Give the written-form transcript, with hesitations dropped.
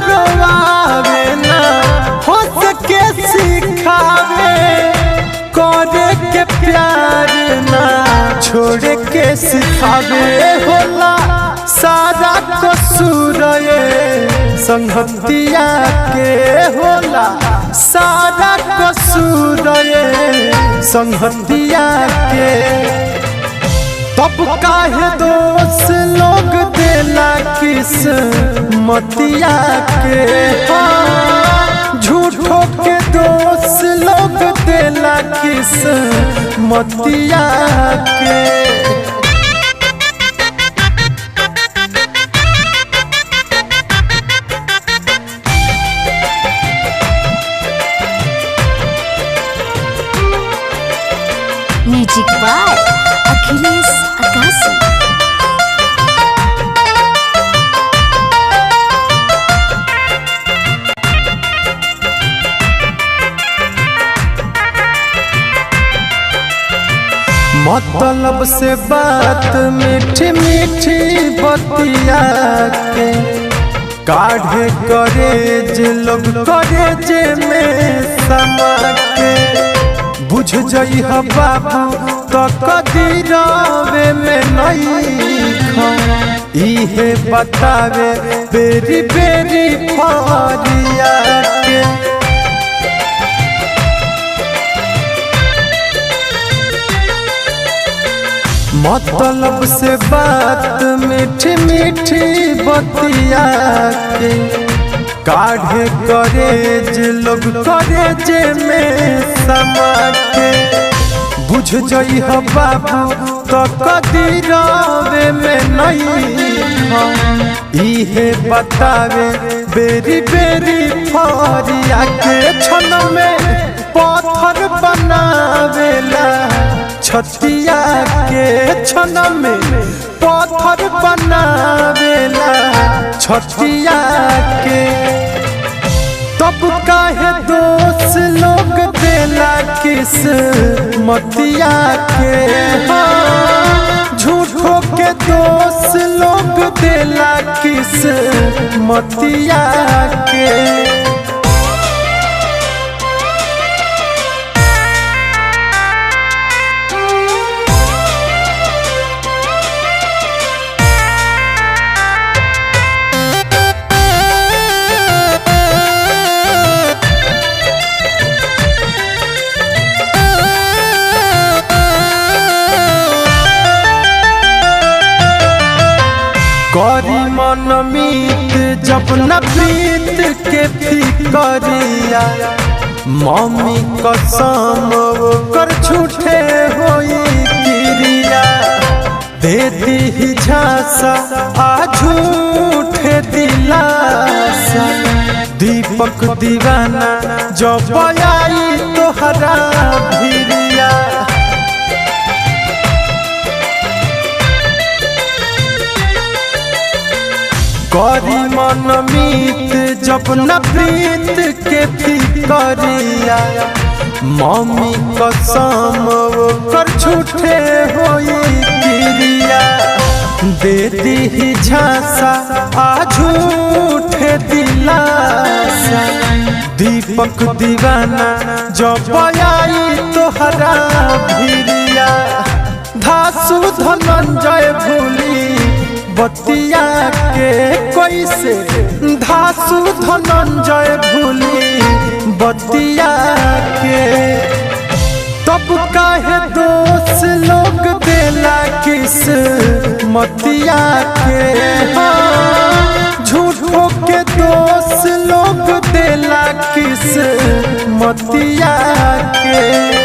रोवावे ना हंस के सिखावे करे के प्यार ना छोड़ के सिखावे होला सारा कसूर संगतिया के होला सारा कसूर संगतिया के। तब काहे दोस्त लोग देला किस मतिया के झूठो के दोस्त लोग देला किस मतिया के। म्यूजिक बाय अखिलेश आकाशी। मतलब से बात मीठी मीठी बतिया के काढ़े करेज लोग करेज में समा के बुझ जई बाबू तो कदीरावे में नहीं खा इहे बतावे बेरी बेरी फरिया के। मतलब से बात मीठी मीठी बतिया के काढ़े करेज लोग करेज में समा के बुझ जई बाबू तो कदीरावे में नहीं खा इहे बतावे बेरी बेरी फरिया के। क्षण में पत्थर बनावेला छतिया के क्षण में पत्थर बनावेला छतिया के। तब काहे दोस्त लोग देला किस मतिया के झूठो के दोस्त लोग देला किस मतिया के। करी मन मीत जब न प्रीत के फिकरिया मम्मी कसम कर झूठे होई क्रिया देती ही झांसा आ झूठे दिलासा दीपक दीवाना जब आई तोहरा भिरिया। करी मन मीत जब न प्रीत के फिकरिया मम्मी कसम कर झूठे होई क्रिया देती ही झांसा आ झूठे दिलासा दीपक दीवाना जब आई तोहरा भिरिया। धासु धनंजय भूली बतिया के कैसे धासु धनंजय भूली बतिया के। तब काहे दोस्त लोग देला किस मतिया के झूठो के दोस्त लोग देला किस मतिया के।